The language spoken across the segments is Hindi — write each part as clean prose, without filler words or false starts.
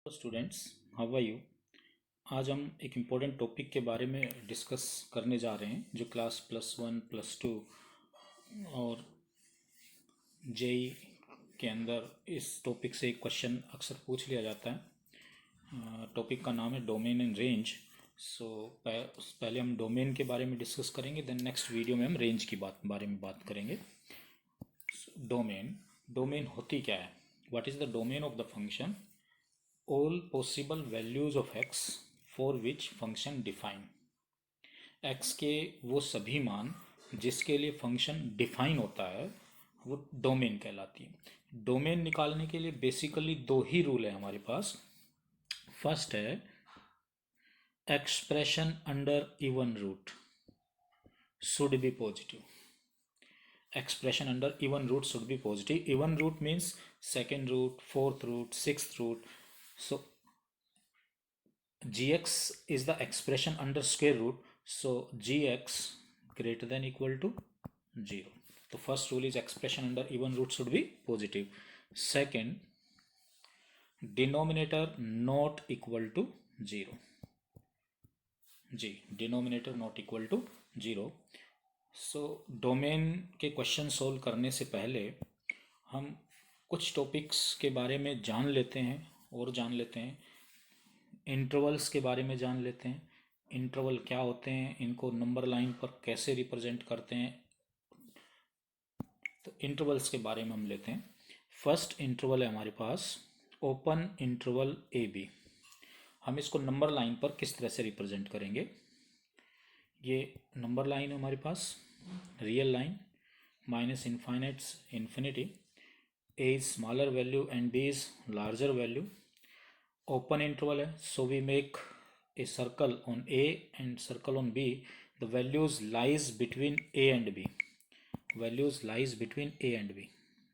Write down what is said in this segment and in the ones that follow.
Students, how are you. आज हम एक इम्पोर्टेंट टॉपिक के बारे में डिस्कस करने जा रहे हैं जो क्लास +1 +2 और जेई के अंदर इस टॉपिक से एक क्वेश्चन अक्सर पूछ लिया जाता है। टॉपिक का नाम है डोमेन एंड रेंज। सो पहले हम डोमेन के बारे में डिस्कस करेंगे, देन नेक्स्ट वीडियो में हम रेंज की बारे में बात करेंगे। डोमेन डोमेन होती क्या है? What is the domain of the function? All possible values of x for which function define। x के वो सभी मान जिसके लिए फंक्शन डिफाइन होता है वो डोमेन कहलाती है। डोमेन निकालने के लिए बेसिकली दो ही रूल है हमारे पास। फर्स्ट है expression under even root should be positive. Expression under even root should be positive. Even root means second root, fourth root, sixth root. So gx is the expression under square root, so gx greater than equal to 0. The first rule is expression under even root should be positive. Second, denominator not equal to 0. denominator not equal to 0. So domain के क्वेश्चन सोल्व करने से पहले हम कुछ टॉपिक्स के बारे में जान लेते हैं। इंटरवल्स के बारे में जान लेते हैं। इंटरवल क्या होते हैं, इनको नंबर लाइन पर कैसे रिप्रेजेंट करते हैं, तो इंटरवल्स के बारे में हम लेते हैं। फर्स्ट इंटरवल है हमारे पास ओपन इंटरवल ए बी। हम इसको नंबर लाइन पर किस तरह से रिप्रेजेंट करेंगे? ये नंबर लाइन है हमारे पास, real line, minus infinite infinity, A is smaller value and B is larger value. Open interval है, so we make a circle on A and circle on B. The values lies between A and B. Values lies between A and B.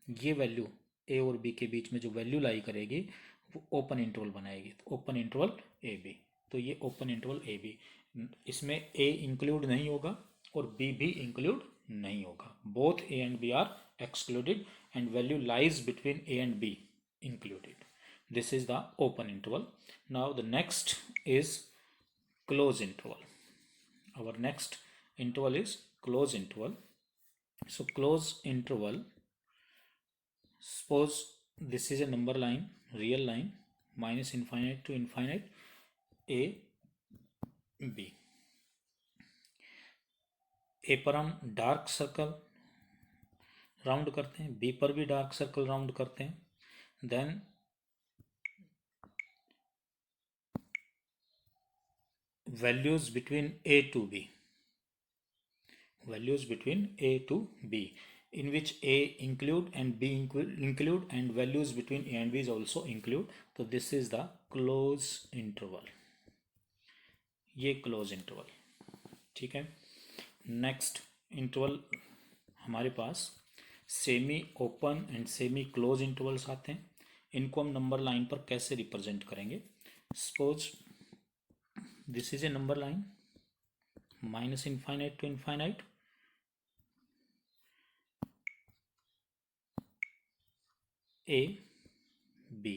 ये वैल्यू ए और बी के बीच में जो वैल्यू लाई करेगी वो ओपन इंटरवल बनाएगी। तो ओपन इंटरवल ए बी, तो ये ओपन इंटरवल ए बी। इसमें ए इंक्लूड नहीं होगा और बी भी इंक्लूड नहीं होगा। Both A and B are excluded and value lies between A and B included. This is the open interval. Now the next is close interval. Our next interval is close interval. So close interval, suppose this is a number line, real line, minus infinite to infinite, a b। ए पर हम डार्क सर्कल राउंड करते हैं, बी पर भी डार्क सर्कल राउंड करते हैं। Then values between a to b, values between a to b, in which a include and b include and values between a and b is also include. So this is the close interval, ये close interval, ठीक है। नेक्स्ट इंटरवल हमारे पास semi open and semi close intervals आते हैं। इनको हम नंबर लाइन पर कैसे रिप्रेजेंट करेंगे? Suppose this is a number line, minus infinite to infinite, a b।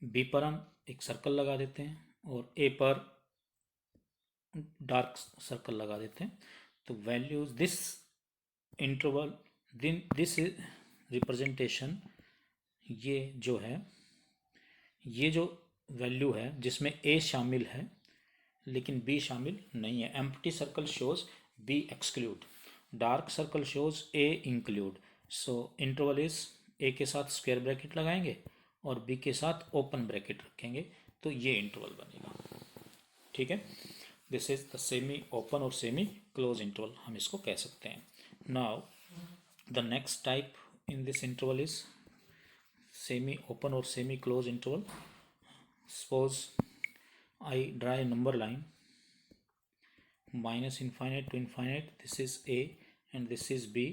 b पर हम एक सर्कल लगा देते हैं और a पर डार्क सर्कल लगा देते हैं। तो values this interval, this representation, ये जो है, ये जो वैल्यू है जिसमें a शामिल है लेकिन b शामिल नहीं है। Empty circle shows b exclude, dark circle shows a include. So interval is a के साथ स्क्वायर ब्रैकेट लगाएंगे और b के साथ ओपन ब्रैकेट रखेंगे, तो ये इंटरवल बनेगा, ठीक है। This is the semi open और सेमी क्लोज इंटरवल, हम इसको कह सकते हैं। Now the next type in this interval is semi open और semi close interval. Suppose I draw a number line, minus infinite to infinite, this is a and this is b.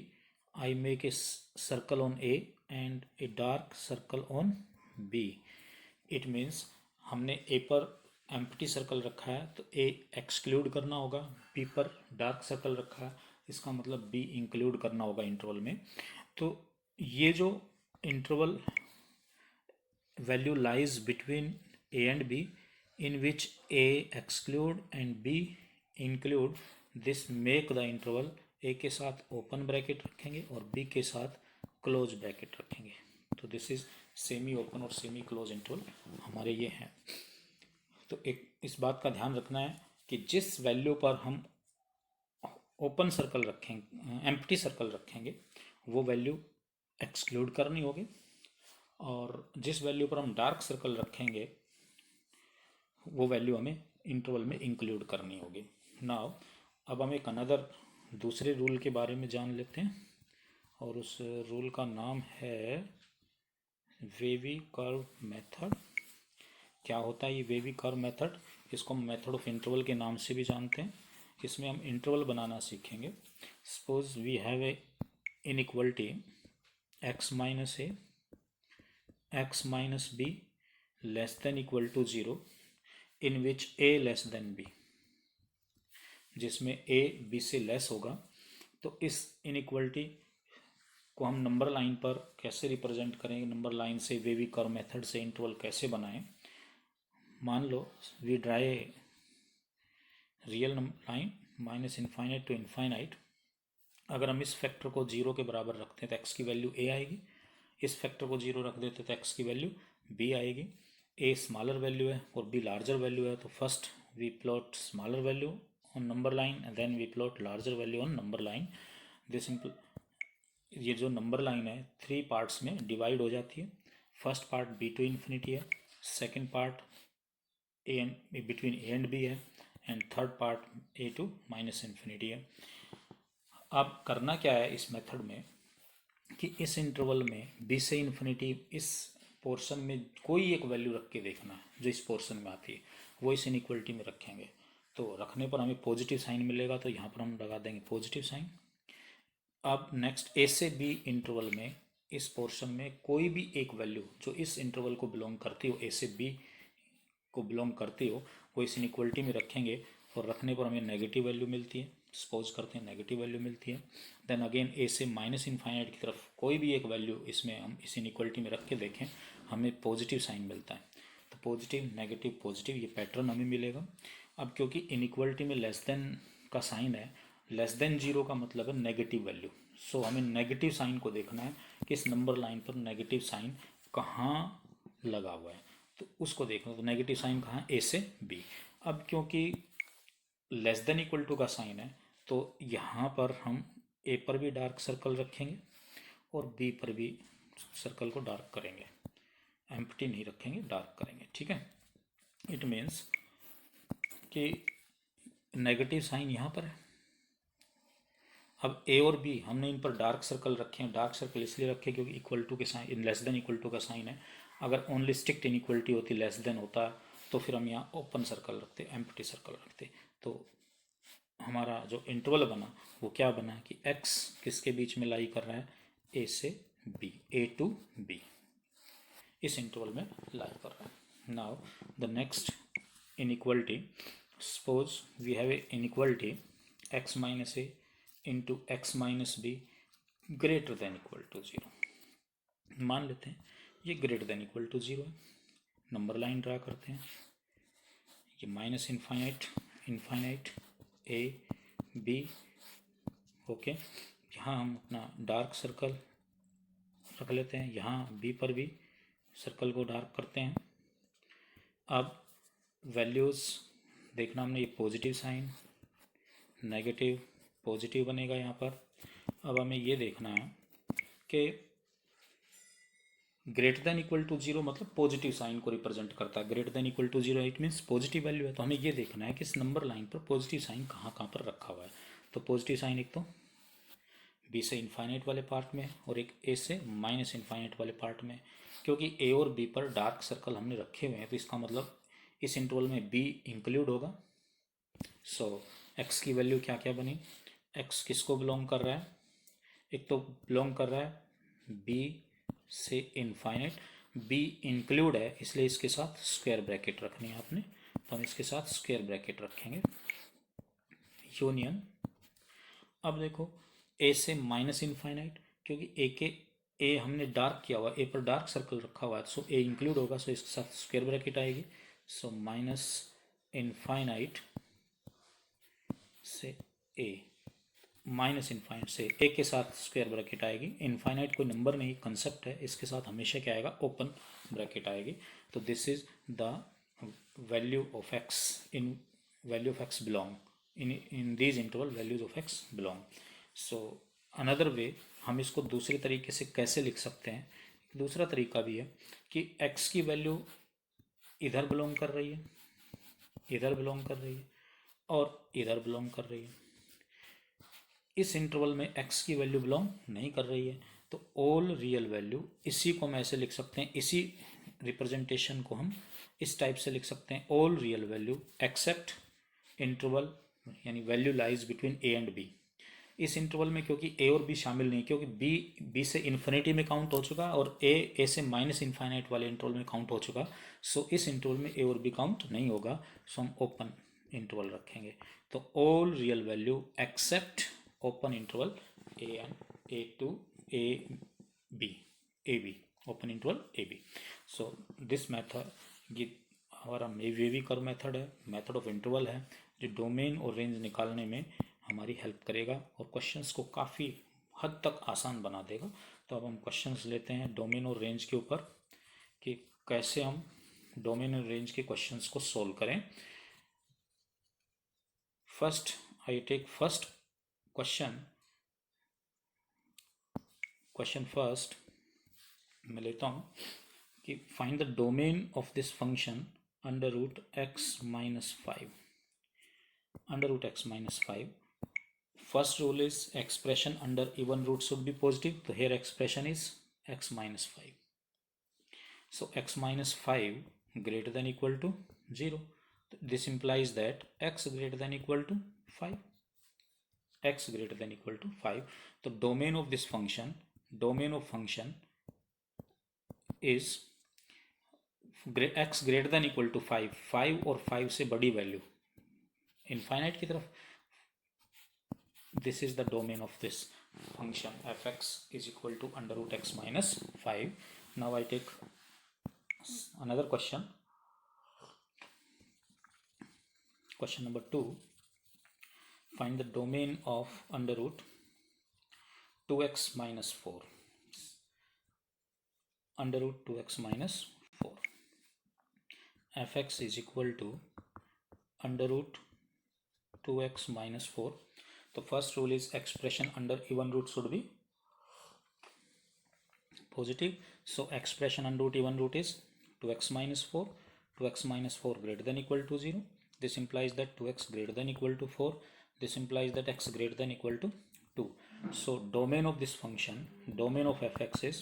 I make a circle on a and a dark circle on b. It means हमने a पर एम्प्टी सर्कल रखा है तो a एक्सक्लूड करना होगा, b पर डार्क सर्कल रखा है, इसका मतलब b इंक्लूड करना होगा इंटरवल में। तो ये जो interval value lies between A and B, in which A exclude and B include, this make the interval A के साथ ओपन ब्रैकेट रखेंगे और B के साथ क्लोज ब्रैकेट रखेंगे। तो दिस इज सेमी ओपन और सेमी क्लोज इंटरवल हमारे ये हैं। तो एक इस बात का ध्यान रखना है कि जिस वैल्यू पर हम ओपन सर्कल रखेंगे, एम्प्टी सर्कल रखेंगे, वो वैल्यू एक्सक्लूड करनी होगी, और जिस वैल्यू पर हम डार्क सर्कल रखेंगे वो वैल्यू हमें इंटरवल में इंक्लूड करनी होगी। नाउ अब हम एक अनदर दूसरे रूल के बारे में जान लेते हैं, और उस रूल का नाम है वेवी कर्व मेथड। क्या होता है ये वेवी कर्व मेथड? इसको हम मेथड ऑफ इंटरवल के नाम से भी जानते हैं। इसमें हम इंटरवल बनाना सीखेंगे। Suppose we have a inequality x minus a x minus b less than equal to 0 in which a less than b, जिसमें a b से लेस होगा। तो इस इनइक्वलिटी को हम नंबर लाइन पर कैसे रिप्रेजेंट करेंगे, नंबर लाइन से वेवी कर्व मेथड से इंटरवल कैसे बनाएं। मान लो we draw real line minus infinite to infinite. अगर हम इस फैक्टर को 0 के बराबर रखते हैं तो x की वैल्यू a आएगी, इस फैक्टर को 0 रख देते तो x की वैल्यू b आएगी। a स्मॉलर वैल्यू है और b लार्जर वैल्यू है, तो first we plot smaller value on number line and then we plot larger value on number line. This ये जो नंबर लाइन है 3 पार्ट्स में डिवाइड हो जाती है। First part b to infinity है, second part a and between a and b है, and third part a to minus infinity है। अब करना क्या है इस मेथड में कि इस इंटरवल में b से इन्फिनिटी इस पोर्शन में कोई एक वैल्यू रख के देखना है जो इस पोर्शन में आती है, वो इस इनइक्वलिटी में रखेंगे। तो रखने पर हमें पॉजिटिव साइन मिलेगा, तो यहाँ पर हम लगा देंगे पॉजिटिव साइन। अब नेक्स्ट a से b इंटरवल में इस पोर्शन में कोई भी एक वैल्यू जो इस इंटरवल को बिलोंग करती हो, a से b को बिलोंग करती हो, वो इस इनइक्वलिटी में रखेंगे, और रखने पर हमें नेगेटिव वैल्यू मिलती है। सपोज करते हैं नेगेटिव वैल्यू मिलती है। देन अगेन a से माइनस इनफाइनाइट की तरफ कोई भी एक वैल्यू इसमें हम इस इनइक्वलिटी में रख के देखें, हमें पॉजिटिव साइन मिलता है। तो पॉजिटिव नेगेटिव पॉजिटिव ये पैटर्न हमें मिलेगा। अब क्योंकि इनइक्वलिटी में लेस देन का साइन है, लेस देन 0 का मतलब है नेगेटिव वैल्यू। सो हमें नेगेटिव साइन को देखना है कि इस नंबर लाइन पर नेगेटिव साइन कहाँ लगा हुआ है, तो उसको देखना। तो नेगेटिव साइन कहाँ है? a से b। अब क्योंकि लेस देन इक्वल टू का साइन है, तो यहाँ पर हम a पर भी डार्क सर्कल रखेंगे और b पर भी सर्कल को डार्क करेंगे, एम्प्टी नहीं रखेंगे, डार्क करेंगे। ठीक है, इट मीन्स कि नेगेटिव साइन यहाँ पर है। अब a और b हमने इन पर डार्क सर्कल रखे हैं। डार्क सर्कल इसलिए रखे क्योंकि इक्वल टू के sign, less than equal to का साइन है। अगर ओनली स्ट्रिक्ट इनइक्वलिटी होती, लेस देन होता, तो फिर हम यहाँ ओपन सर्कल रखते, एम्प्टी सर्कल रखते। तो हमारा जो इंटरवल बना वो क्या बना कि x किसके बीच में लाई कर रहा है? a से b, a टू b, इस इंटरवल में लाई कर रहा है। Now the next inequality, suppose we have a inequality x minus a into x minus b greater than equal to 0। मान लेते हैं ये ग्रेटर देन इक्वल टू 0 है। नंबर लाइन ड्रा करते हैं, ये minus infinite infinite a b, okay. यहाँ हम अपना डार्क सर्कल रख लेते हैं, यहाँ b पर भी सर्कल को डार्क करते हैं। अब वैल्यूज़ देखना हमने, ये पॉजिटिव साइन, नेगेटिव, पॉजिटिव बनेगा यहाँ पर। अब हमें ये देखना है कि ग्रेटर देन इक्वल टू 0 मतलब पॉजिटिव साइन को रिप्रेजेंट करता है। Greater than equal to 0 it means positive value है। तो हमें ये देखना है कि इस नंबर लाइन पर पॉजिटिव साइन कहाँ कहाँ पर रखा हुआ है। तो पॉजिटिव साइन एक तो b से इनफाइनाइट वाले पार्ट में और एक a से माइनस इनफाइनाइट वाले पार्ट में। क्योंकि a और b पर डार्क सर्कल हमने रखे हुए हैं, तो इसका मतलब इस इंटरवल में b इंक्लूड होगा। सो x की वैल्यू क्या क्या बनी? x किसको बिलोंग कर रहा है? एक तो बिलोंग कर रहा है b से इनफाइनाइट, b इंक्लूड है इसलिए इसके साथ स्क्वायर ब्रैकेट रखनी है आपने, तो हम इसके साथ स्क्वायर ब्रैकेट रखेंगे। यूनियन, अब देखो a से माइनस इनफाइनाइट, क्योंकि a के ए हमने डार्क किया हुआ, ए पर डार्क सर्कल रखा हुआ है, सो ए इंक्लूड होगा, सो इसके साथ स्क्वायर ब्रैकेट आएगी। सो माइनस इनफाइनाइट से ए, माइनस इनफाइनाइट से ए के साथ स्क्वायर ब्रैकेट आएगी। इनफाइनाइट कोई नंबर नहीं, कंसेप्ट है, इसके साथ हमेशा क्या आएगा, ओपन ब्रैकेट आएगी। तो this is the value of x in value of x belong in these interval, values of x belong. So another way, हम इसको दूसरे तरीके से कैसे लिख सकते हैं, दूसरा तरीका भी है कि x की वैल्यू इधर बिलोंग कर रही है, इधर बिलोंग कर रही है और इधर बिलोंग कर रही है। इस इंटरवल में x की वैल्यू बिलोंग नहीं कर रही है, तो ऑल रियल वैल्यू, इसी को हम ऐसे लिख सकते हैं, इसी रिप्रेजेंटेशन को हम इस टाइप से लिख सकते हैं, all real value except interval, यानी value lies between A and B. इस इंटरवल में क्योंकि ए और बी शामिल नहीं, क्योंकि बी से इन्फिनिटी में काउंट हो चुका और ए से माइनस इन्फाइनाइट वाले इंटरवल में काउंट हो चुका, सो इस इंटरवल में ए और बी काउंट नहीं होगा, सो हम ओपन इंटरवल रखेंगे। तो all real value except open interval a and a to a b, open interval a b. So this method, ये हमारा वेवी कर्व मेथड है, मेथड ऑफ इंटरवल है, जो डोमेन और रेंज निकालने में हमारी हेल्प करेगा और क्वेश्चंस को काफ़ी हद तक आसान बना देगा। तो अब हम क्वेश्चंस लेते हैं डोमेन और रेंज के ऊपर, कि कैसे हम डोमेन और रेंज के क्वेश्चंस को सोल्व करें। First I take first question first मैं लेता हूँ कि find the domain of this function under root x minus 5, under root x minus 5। First rule is expression under even root should be positive. So here expression is x minus 5. So x minus 5 greater than equal to 0. This implies that x greater than equal to 5. X greater than equal to 5. So domain of this function, domain of function is x greater than equal to 5, 5 और 5 से बड़ी वैल्यू इनफाइनाइट की तरफ, this is the domain of this function fx is equal to under root x minus 5. Now I take another question number 2. Find the domain of under root 2x minus 4, under root 2x minus 4. fx is equal to under root 2x minus 4. तो first rule is expression under even root should be positive. So expression under root even root is 2x minus 4, 2x minus 4 greater than equal to 0. This implies that 2x greater than equal to 4. This implies that x greater than equal to 2. So domain of this function, domain of fx is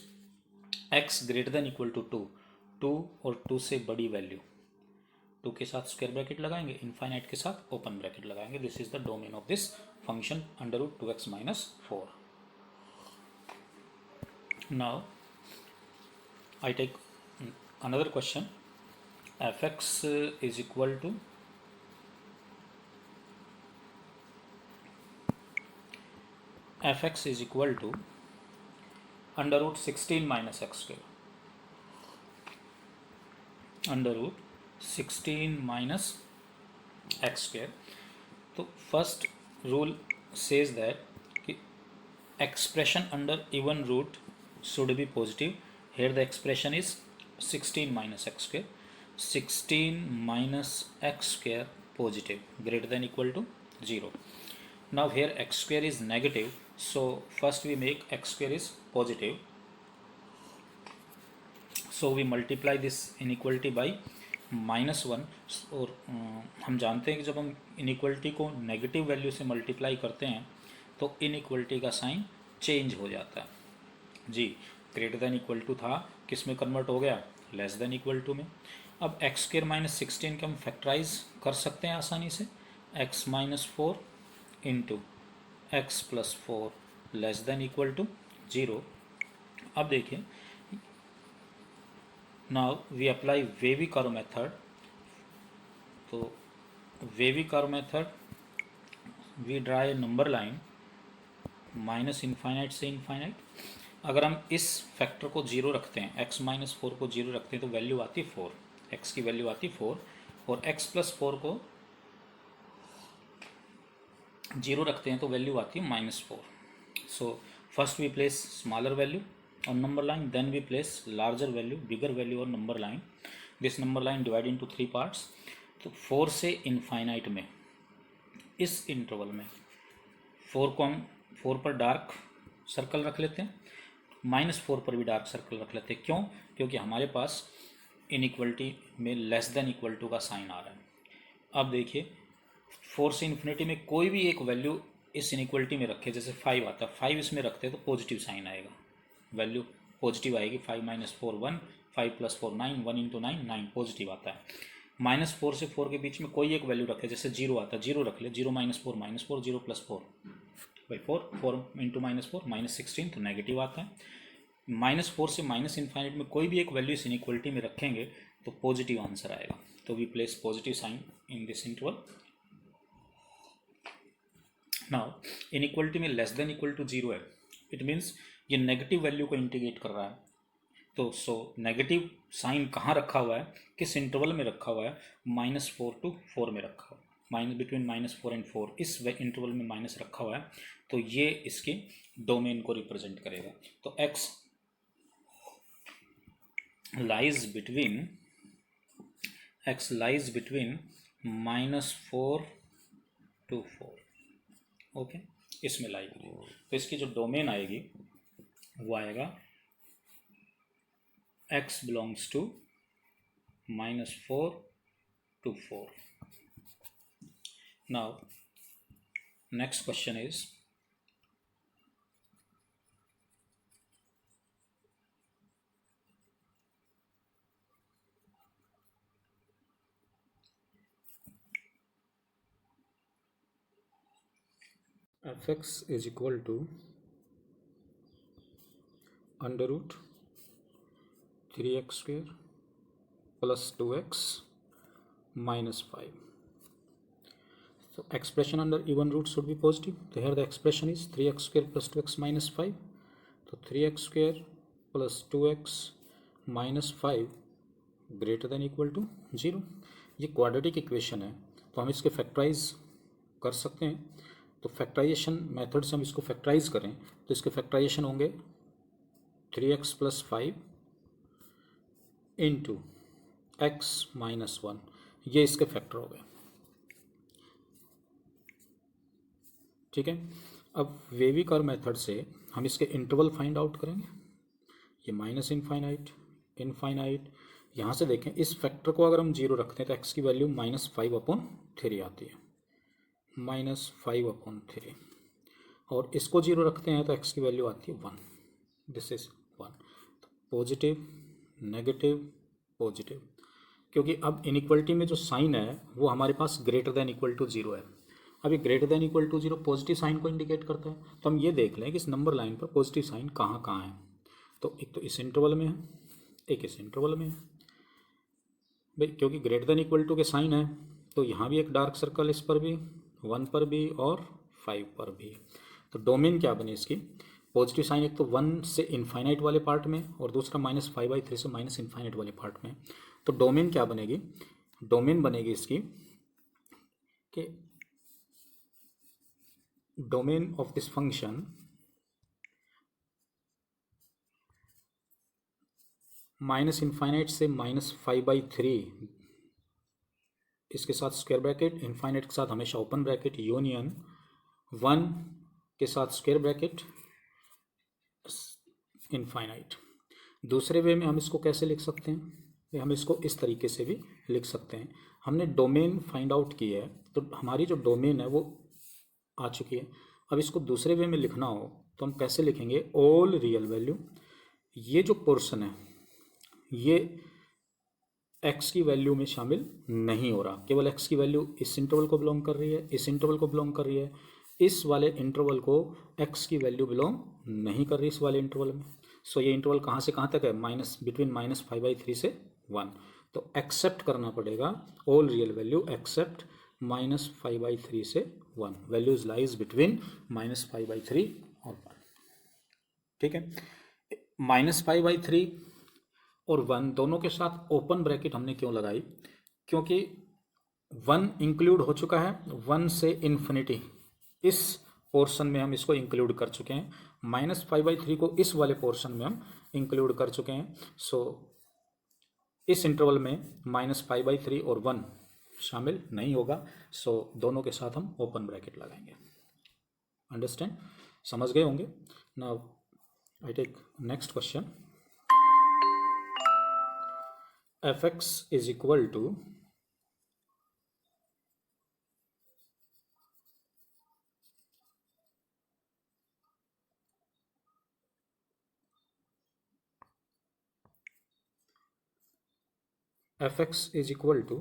x greater than equal to 2, 2 और 2 से बड़ी वैल्यू, 2 के साथ स्क्वायर ब्रैकेट लगाएंगे, इनफाइनाइट के साथ ओपन ब्रैकेट लगाएंगे। This is the domain of this function under root 2x minus 4. Now I take another question. fx is equal to under root 16 minus x square, under root 16 minus x square. तो first rule says that expression under even root should be positive. Here the expression is 16 minus x square, 16 minus x square positive, greater than equal to 0. Now here x square is negative, so first we make x square is positive, so we multiply this inequality by -1. और हम जानते हैं कि जब हम इनइक्वलिटी को नेगेटिव वैल्यू से मल्टीप्लाई करते हैं तो इनइक्वलिटी का साइन चेंज हो जाता है जी। ग्रेटर देन इक्वल टू था, किस में कन्वर्ट हो गया, लेस देन इक्वल टू में। अब एक्स स्क्वायर माइनस 16 के हम फैक्टराइज कर सकते हैं आसानी से, x minus 4 into x plus 4 less than equal to 0। अब देखिए, now we apply Wavy curve method. तो Wavy curve method, we draw a number line minus infinite से इनफाइनाइट। अगर हम इस फैक्टर को जीरो रखते हैं, x-4 को जीरो रखते हैं तो वैल्यू आती है 4, x की वैल्यू आती 4, और x+4 को जीरो रखते हैं तो वैल्यू आती है -4. So first we place smaller value on number line, then we place larger value, bigger value on number line. This number line divided into 3 parts. तो 4 से इनफाइनाइट में इस इंटरवल में 4 को हम 4 पर डार्क सर्कल रख लेते हैं, -4 पर भी डार्क सर्कल रख लेते हैं. क्यों? क्योंकि हमारे पास इनइक्वलिटी में लेस देन इक्वल टू का साइन आ रहा है. अब देखिए 4 से इन्फिनिटी में कोई भी एक वैल्यू इस इनइक्वलिटी में रखे, जैसे 5 आता है, 5 इसमें रखते हैं तो पॉजिटिव साइन आएगा, वैल्यू पॉजिटिव आएगी. 5 - 4 1, 5 + 4 9, 1 × 9 9 पॉजिटिव आता है. -4 से 4 के बीच में कोई एक वैल्यू रखे, जैसे 0 आता है, 0 रख ले. 0 - 4 -4, 0 + 4 4, 4 × -4 -16, तो नेगेटिव आता है. -4 से माइनस इन्फाइनाइट में कोई भी एक वैल्यू इस इनइक्वलिटी में रखेंगे तो पॉजिटिव आंसर आएगा. तो we place positive sign in this interval. Now inequality में लेस देन इक्वल टू 0 है, इट मीन्स ये नेगेटिव वैल्यू को इंटीग्रेट कर रहा है. तो नेगेटिव साइन कहाँ रखा हुआ है, किस इंटरवल में रखा हुआ है, -4 to 4 में रखा हुआ है, बिटवीन -4 and 4 इस इंटरवल में माइनस रखा हुआ है. तो ये इसके डोमेन को रिप्रेजेंट करेगा. तो x lies between -4 to 4. Okay, इसमें लाई करेगी. तो इसकी जो डोमेन आएगी वो आएगा x belongs to -4 to 4. Now next question is fx is equal to under root 3x square plus 2x minus 5. So expression under even root should be positive. So here the expression is 3x square plus 2x minus 5. So 3x square plus 2x minus 5 greater than equal to 0. ये क्वाड्रेटिक इक्वेशन है तो हम इसके फैक्टराइज कर सकते हैं. तो फैक्टराइजेशन मेथड से हम इसको फैक्टराइज करें तो इसके फैक्टराइजेशन होंगे 3x plus 5 इंटू x - 1. ये इसके फैक्टर हो गए. ठीक है. अब वेविकर मेथड से हम इसके इंटरवल फाइंड आउट करेंगे. ये माइनस इनफाइनाइट, इनफाइनाइट. यहाँ से देखें इस फैक्टर को अगर हम 0 रखते हैं तो x की वैल्यू -5/3 आती है, -5/3. और इसको 0 रखते हैं तो x की वैल्यू आती है 1. This is 1. Positive, negative, positive. क्योंकि अब इनइक्वलिटी में जो साइन है वो हमारे पास ग्रेटर देन इक्वल टू 0 है. अब ये greater than equal to 0 positive sign को इंडिकेट करता है. तो हम ये देख लें कि इस नंबर लाइन पर पॉजिटिव साइन कहाँ कहाँ है. तो एक तो इस इंटरवल में है, एक इस इंटरवल में है भाई, क्योंकि ग्रेटर देन इक्वल टू के साइन है तो यहाँ भी एक डार्क सर्कल, इस पर भी, 1 पर भी और 5 पर भी. तो डोमेन क्या बने इसकी, पॉजिटिव साइन एक तो 1 से इनफाइनाइट वाले पार्ट में और दूसरा -5/3 से माइनस इनफाइनाइट वाले पार्ट में. तो डोमेन क्या बनेगी, डोमेन बनेगी इसकी कि domain of this function minus infinite से -5/3 इसके साथ स्क्वायर ब्रैकेट, इनफाइनाइट के साथ हमेशा ओपन ब्रैकेट, यूनियन 1 के साथ स्क्वायर ब्रैकेट, इनफाइनाइट. दूसरे वे में हम इसको कैसे लिख सकते हैं, हम इसको इस तरीके से भी लिख सकते हैं. हमने डोमेन फाइंड आउट की है तो हमारी जो डोमेन है वो आ चुकी है. अब इसको दूसरे वे में लिखना हो तो हम कैसे लिखेंगे, ऑल रियल वैल्यू. ये जो पोर्शन है ये x की वैल्यू में शामिल नहीं हो रहा, केवल x की वैल्यू इस इंटरवल को बिलोंग कर रही है, इस इंटरवल को बिलोंग कर रही है. इस वाले इंटरवल को x की वैल्यू बिलोंग नहीं कर रही इस वाले इंटरवल में. सो ये इंटरवल कहाँ से कहाँ तक है, बिटवीन -5/3 से 1. तो एक्सेप्ट करना पड़ेगा ऑल रियल वैल्यू एक्सेप्ट -5/3 से 1. वैल्यूज लाइज बिटवीन -5/3 और 1. ठीक है. -5/3 और 1 दोनों के साथ ओपन ब्रैकेट हमने क्यों लगाई? क्योंकि 1 इंक्लूड हो चुका है, 1 से इन्फिनिटी इस पोर्शन में हम इसको इंक्लूड कर चुके हैं, -5/3 को इस वाले पोर्शन में हम इंक्लूड कर चुके हैं। सो इस इंटरवल में -5/3 और 1 शामिल नहीं होगा। सो दोनों के साथ हम ओपन ब्रैकेट लगाएंगे। अंडरस्टैंड? समझ गए होंगे। Now I take next question. fx is equal to fx is equal to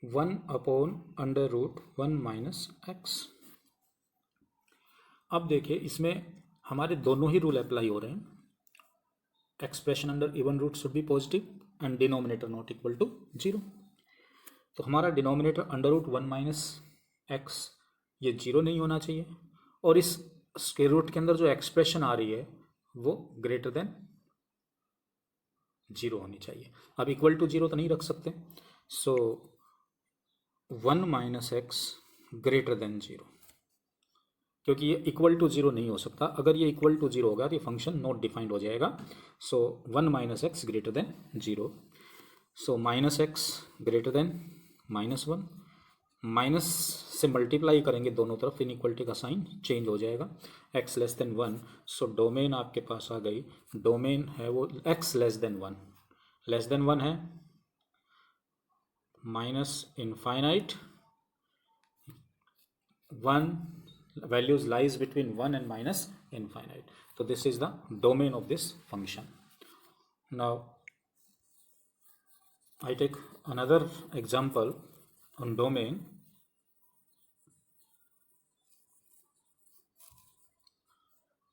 1/√1 minus x. अब देखिए इसमें हमारे दोनों ही रूल अप्लाई हो रहे हैं। Expression under even root should be positive and denominator not equal to 0। तो हमारा डिनोमिनेटर √1 माइनस एक्स ये 0 नहीं होना चाहिए, और इस स्क्वायर रूट के अंदर जो एक्सप्रेशन आ रही है वो ग्रेटर देन 0 होनी चाहिए। अब इक्वल टू 0 तो नहीं रख सकते, सो 1 माइनस एक्स ग्रेटर देन 0, क्योंकि ये इक्वल टू 0 नहीं हो सकता। अगर ये इक्वल टू 0 होगा तो ये फंक्शन नॉट डिफाइंड हो जाएगा। सो 1 minus x greater then 0। So minus x greater then -1, minus से मल्टीप्लाई करेंगे दोनों तरफ, इनइक्वलिटी का साइन चेंज हो जाएगा। x less then 1, so domain आपके पास आ गई, डोमेन है वो x less then 1, less than 1 है minus infinite 1, values lies between 1 and minus infinite. So this is the domain of this function. Now I take another example on domain.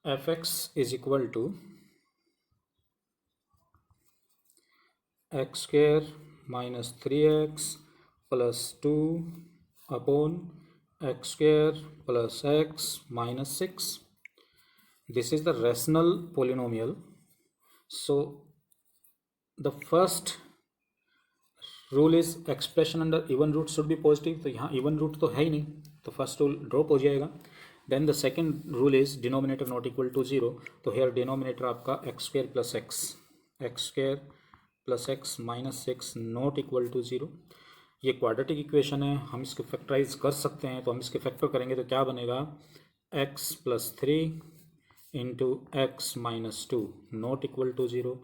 fx is equal to x square minus 3x plus 2 upon x square plus x minus 6. This is the rational polynomial. So the first rule is expression under even root should be positive. तो यहाँ even root तो है ही नहीं, तो first rule drop हो जाएगा। Then the second rule is denominator not equal to 0. तो here denominator आपका x square plus x minus 6 not equal to 0। ये क्वाड्रेटिक इक्वेशन है, हम इसको फैक्टराइज कर सकते हैं। तो हम इसके फैक्टर करेंगे तो क्या बनेगा, x plus 3 into x minus 2 not equal to 0।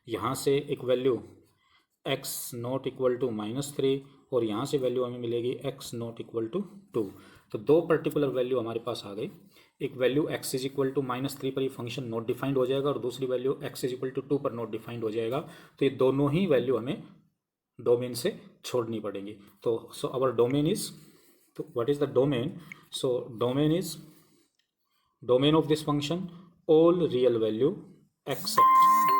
यहाँ से एक value x not equal to -3 और यहाँ से वैल्यू हमें मिलेगी x नॉट इक्वल टू 2। तो दो पर्टिकुलर वैल्यू हमारे पास आ गई। एक value x is equal to -3 पर ये फंक्शन नॉट डिफाइंड हो जाएगा, और दूसरी value x is equal to 2 पर नॉट डिफाइंड हो जाएगा। तो ये दोनों ही वैल्यू हमें डोमेन से छोड़नी पड़ेंगी। तो सो आवर डोमेन इज, तो what is the domain? So domain is domain of this function all real value except.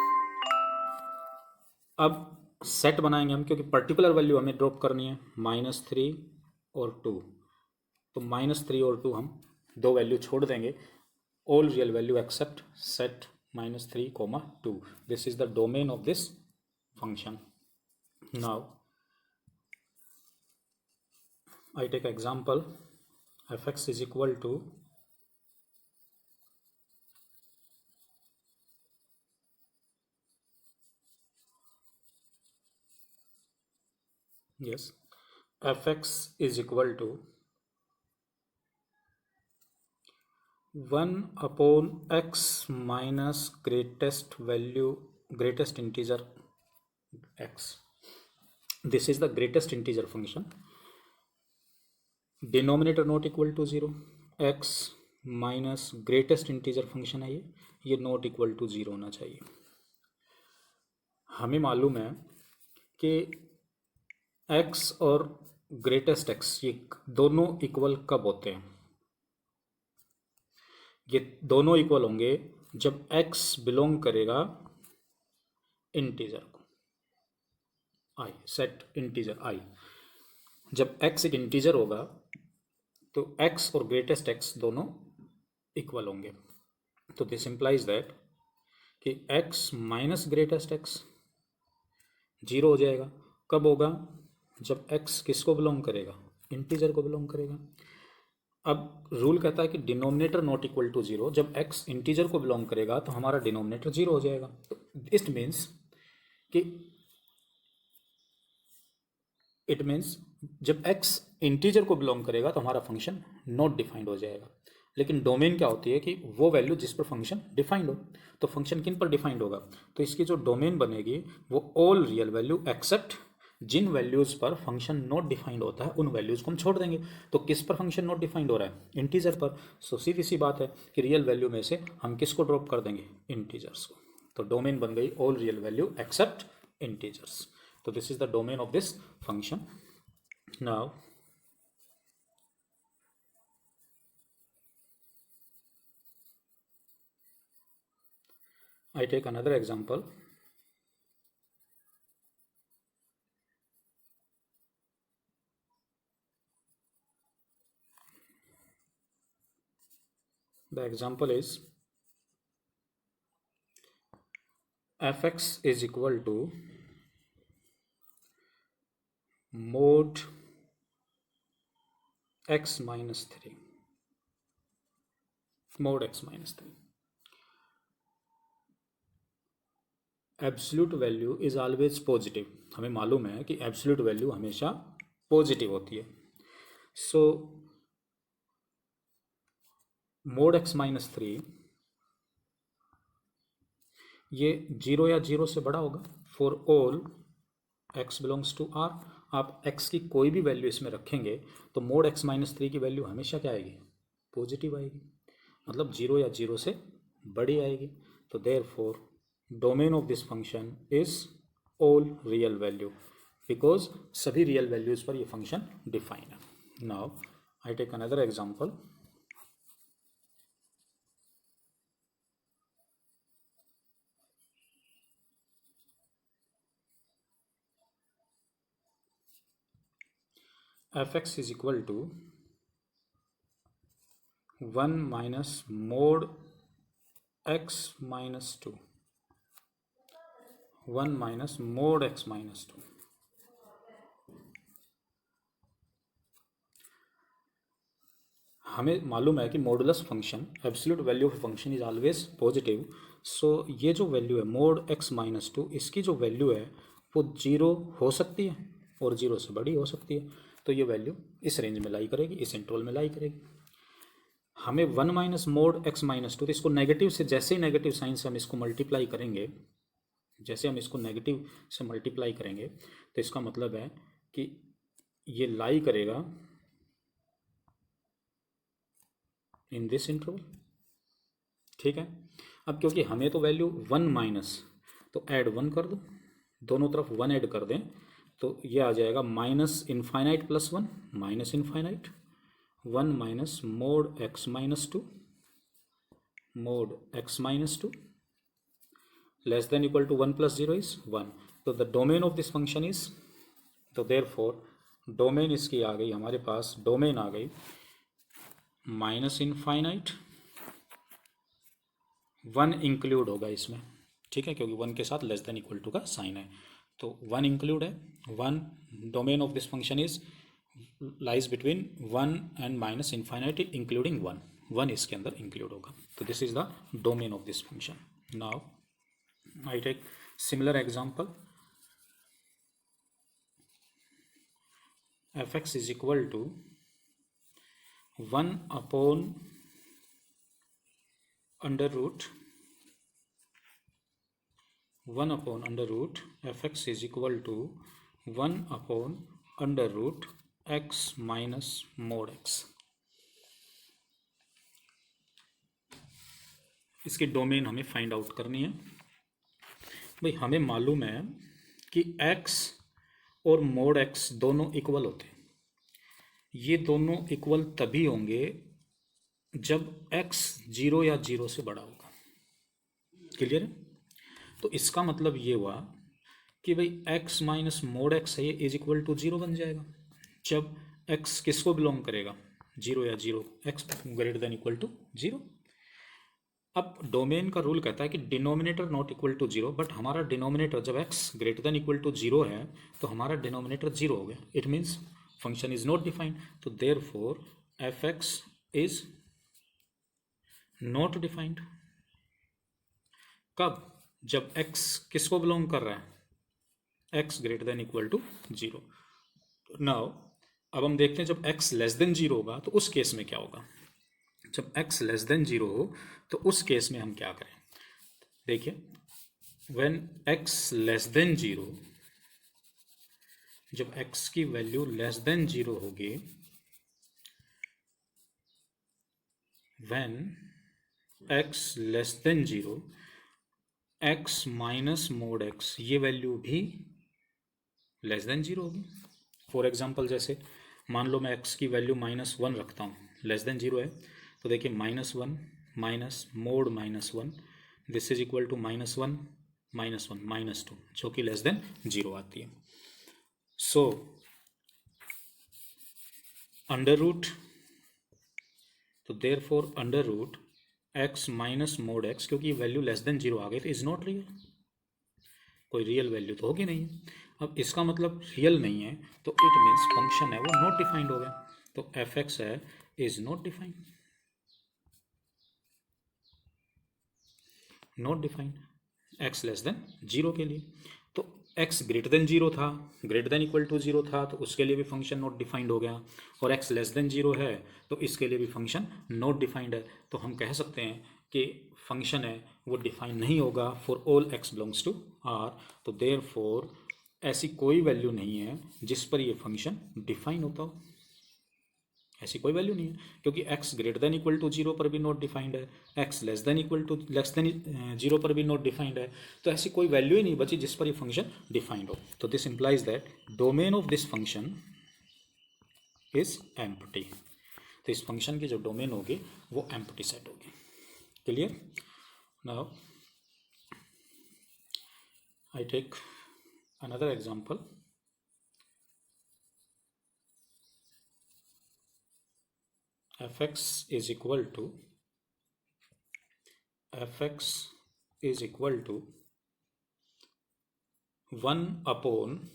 अब सेट बनाएंगे हम, क्योंकि पर्टिकुलर वैल्यू हमें ड्रॉप करनी है, -3 और 2। तो -3 और 2 हम दो वैल्यू छोड़ देंगे, all real value except set -3, 2। This is the domain of this function. Now I take example, fx is equal to fx is equal to 1/x minus greatest integer x. This is the greatest integer function. Denominator not equal to 0, x minus greatest integer function है ये नॉट इक्वल टू 0 होना चाहिए। हमें मालूम है कि x और ग्रेटेस्ट x ये दोनों इक्वल कब होते हैं? ये दोनों इक्वल होंगे जब x बिलोंग करेगा इंटीजर को i, सेट इंटीजर i। जब x एक इंटीजर होगा तो x और ग्रेटेस्ट x दोनों इक्वल होंगे। तो दिस इम्प्लाइज दैट कि x माइनस ग्रेटेस्ट x 0 हो जाएगा। कब होगा? जब x किसको बिलोंग करेगा? इंटीजर को बिलोंग करेगा। अब रूल कहता है कि डिनोमिनेटर नॉट इक्वल टू 0। जब x इंटीजर को बिलोंग करेगा तो हमारा डिनोमिनेटर 0 हो जाएगा। तो इट मीन्स जब x इंटीजर को बिलोंग करेगा तो हमारा फंक्शन नॉट डिफाइंड हो जाएगा। लेकिन डोमेन क्या होती है कि वो वैल्यू जिस पर फंक्शन डिफाइंड हो। तो फंक्शन किन पर डिफाइंड होगा? तो इसकी जो डोमेन बनेगी वो ऑल रियल वैल्यू एक्सेप्ट जिन वैल्यूज़ पर फंक्शन नॉट डिफाइंड होता है उन वैल्यूज़ को हम छोड़ देंगे। तो किस पर फंक्शन नॉट डिफाइंड हो रहा है? इंटीजर पर। सो सीधी सी बात है कि रियल वैल्यू में से हम किसको ड्रॉप कर देंगे? इंटीजर्स को। तो डोमेन बन गई all real value except integers. तो this is the domain of this function. Now I take another example. The example is fx is equal to mod x minus 3. Mod x minus 3. Absolute value is always positive. हमें मालूम है कि एब्सोल्यूट वैल्यू हमेशा पॉजिटिव होती है। सो मोड एक्स माइनस 3 ये 0 या 0 से बड़ा होगा for all x belongs to r। आप x की कोई भी वैल्यू इसमें रखेंगे तो मोड x माइनस 3 की वैल्यू हमेशा क्या आएगी? पॉजिटिव आएगी। मतलब 0 या 0 से बड़ी आएगी। तो therefore domain of this function is all real value, because सभी रियल वैल्यूज पर ये फंक्शन डिफाइन है। Now I take another example. fx is equal to 1 minus mod x minus 2, 1 minus mod x minus 2। हमें मालूम है कि modulus function absolute value of function is always positive. So ये जो वैल्यू है मोड x माइनस 2, इसकी जो वैल्यू है वो 0 हो सकती है और 0 से बड़ी हो सकती है। तो ये वैल्यू इस रेंज में लाई करेगी, इस इंटरवल में लाई करेगी। हमें 1 माइनस मोड एक्स माइनस 2, तो इसको नेगेटिव से, जैसे ही नेगेटिव साइन से हम इसको मल्टीप्लाई करेंगे, जैसे हम इसको नेगेटिव से मल्टीप्लाई करेंगे तो इसका मतलब है कि ये लाई करेगा इन दिस इंटरवल। ठीक है। अब क्योंकि हमें तो वैल्यू 1 माइनस, तो ऐड 1 कर दो, दोनों तरफ 1 ऐड कर दें तो ये आ जाएगा minus infinite plus 1 minus infinite. 1 minus mod x minus 2, mod x minus 2 less than equal to 1 plus 0 is 1। तो the domain of this function is, तो देयरफॉर डोमेन इसकी आ गई हमारे पास, डोमेन आ गई माइनस इनफाइनाइट, 1 इंक्लूड होगा इसमें। ठीक है, क्योंकि 1 के साथ लेस देन इक्वल टू का साइन है, तो 1 इंक्लूड है। 1 domain of this function is lies between 1 and minus infinite including 1, 1 इसके अंदर इंक्लूड होगा। तो this is the domain of this function. Now I take similar example. fx is equal to 1 upon under root, 1 upon under root fx is equal to 1 upon under root x minus mod x। इसकी डोमेन हमें फाइंड आउट करनी है। भाई हमें मालूम है कि x और मोड x दोनों इक्वल होते हैं। ये दोनों इक्वल तभी होंगे जब x 0 या 0 से बड़ा होगा। क्लियर है? तो इसका मतलब ये हुआ कि भाई x माइनस मोड x है, ये इज इक्वल टू 0 बन जाएगा जब x किसको बिलोंग करेगा? 0 या 0, x greater than equal to 0। अब डोमेन का रूल कहता है कि denominator not equal to zero, but हमारा डिनोमिनेटर जब X greater than equal to zero है तो हमारा डिनोमिनेटर जीरो हो गया, it means function is not defined. तो therefore F X is not defined. कब? जब x किसको बिलोंग कर रहा है, x greater than equal to zero. Now अब हम देखते हैं जब x लेस देन जीरो होगा तो उस केस में क्या होगा। जब x लेस देन जीरो हो तो उस केस में हम क्या करें, देखिए when x less than zero, जब x की वैल्यू लेस देन जीरो होगी, when x less than zero, x minus mod x, ये वैल्यू भी लेस देन जीरो होगी। फॉर एग्जाम्पल जैसे मान लो मैं x की वैल्यू -1 रखता हूँ, लेस देन जीरो है, तो देखिए -1 minus mod -1, this is equal to -1 -1 -2, जो कि लेस देन जीरो आती है। सो अंडर रूट, तो therefore under root x minus mod x, क्योंकि वैल्यू लेस देन जीरो आ गई तो इज नॉट रियल, कोई रियल वैल्यू तो होगी नहीं। अब इसका मतलब रियल नहीं है तो इट मीन्स फंक्शन है वो नॉट डिफाइंड हो गया, तो एफ एक्स है is not defined, not defined x less than zero के लिए। तो एक्स ग्रेटर देन जीरो था, greater than equal to zero था, तो उसके लिए भी फंक्शन नॉट डिफाइंड हो गया, और एक्स लेस देन जीरो है तो इसके लिए भी फंक्शन नॉट डिफाइंड है। तो हम कह सकते हैं कि फंक्शन है वो डिफाइन नहीं होगा for all x belongs to R. तो देयर फोर ऐसी कोई वैल्यू नहीं है जिस पर ये फंक्शन डिफाइन होता हो, ऐसी कोई वैल्यू नहीं है, क्योंकि x greater than equal to zero पर भी नॉट डिफाइंड है, x less than equal to less than zero पर भी नॉट डिफाइंड है, तो ऐसी कोई वैल्यू ही नहीं बची जिस पर ये फंक्शन डिफाइंड हो। तो this implies that domain of this function is empty. तो इस फंक्शन की जो डोमेन होगी वो एम्प्टी सेट होगी। Clear? Now I take another example. fx is equal to 1 upon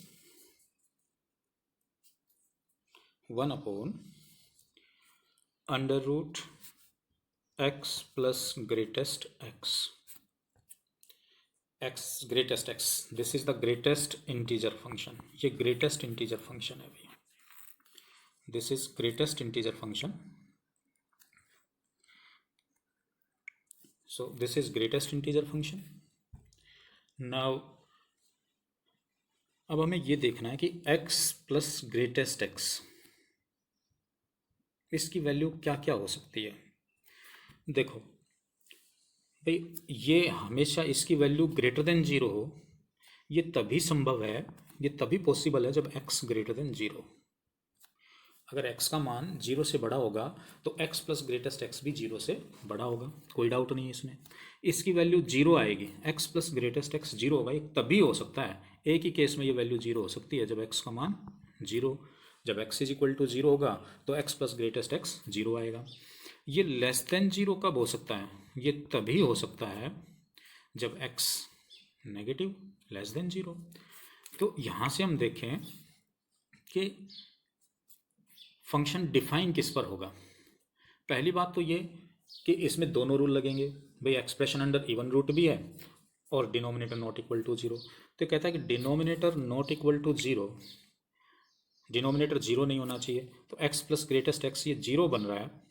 under root x plus greatest x, x greatest x, this is the greatest integer function, ये greatest integer function है भैया, this is greatest integer function, so this is greatest integer function। now अब हमें ये देखना है कि x प्लस ग्रेटेस्ट x, इसकी वैल्यू क्या क्या हो सकती है। देखो भाई, ये हमेशा इसकी वैल्यू ग्रेटर देन जीरो हो, ये तभी संभव है, ये तभी पॉसिबल है जब x ग्रेटर देन जीरो। अगर x का मान जीरो से बड़ा होगा तो x प्लस ग्रेटेस्ट x भी जीरो से बड़ा होगा, कोई डाउट नहीं है इसमें। इसकी वैल्यू जीरो आएगी, x plus greatest x zero होगा, ये तभी हो सकता है, एक ही केस में ये वैल्यू जीरो हो सकती है जब x का मान जीरो, जब x is equal to zero होगा तो x plus greatest x zero आएगा। ये लेस देन जीरो कब हो सकता है, ये तभी हो सकता है जब x negative less than zero. तो यहाँ से हम देखें कि फंक्शन डिफाइन किस पर होगा। पहली बात तो ये कि इसमें दोनों रूल लगेंगे, भाई एक्सप्रेशन अंडर इवन रूट भी है और denominator not equal to zero. तो कहता है कि denominator not equal to zero, denominator zero नहीं होना चाहिए, तो x प्लस ग्रेटेस्ट x ये जीरो बन रहा है,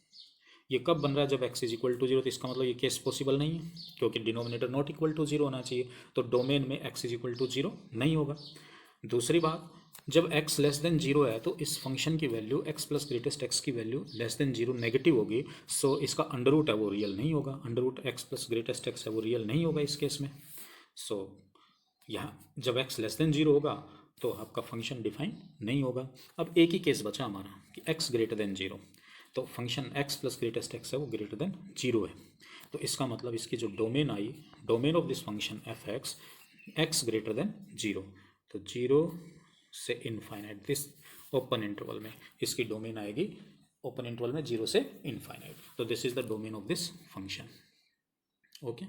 ये कब बन रहा है जब x is equal to zero, तो इसका मतलब ये केस पॉसिबल नहीं है क्योंकि denominator not equal to zero होना चाहिए, तो डोमेन में x is equal to zero नहीं होगा। दूसरी बात, जब x लेस देन जीरो है तो इस फंक्शन की value x plus greatest x की value less than zero negative होगी, सो इसका अंडर रूट है वो रियल नहीं होगा, under root x plus greatest x है वो रियल नहीं होगा इस केस में। सो यहाँ जब x लेस देन जीरो होगा तो आपका फंक्शन डिफाइन नहीं होगा। अब एक ही केस बचा हमारा कि x ग्रेटर देन जीरो, तो function x plus greatest x है वो ग्रेटर देन जीरो है, तो इसका मतलब इसकी जो domain I, domain of this function F x, x greater than zero, तो जीरो से इनफाइनाइट दिस ओपन इंटरवल में इसकी डोमेन आएगी, ओपन इंटरवल में जीरो से इनफाइनाइट, तो this is the domain of this function. Okay.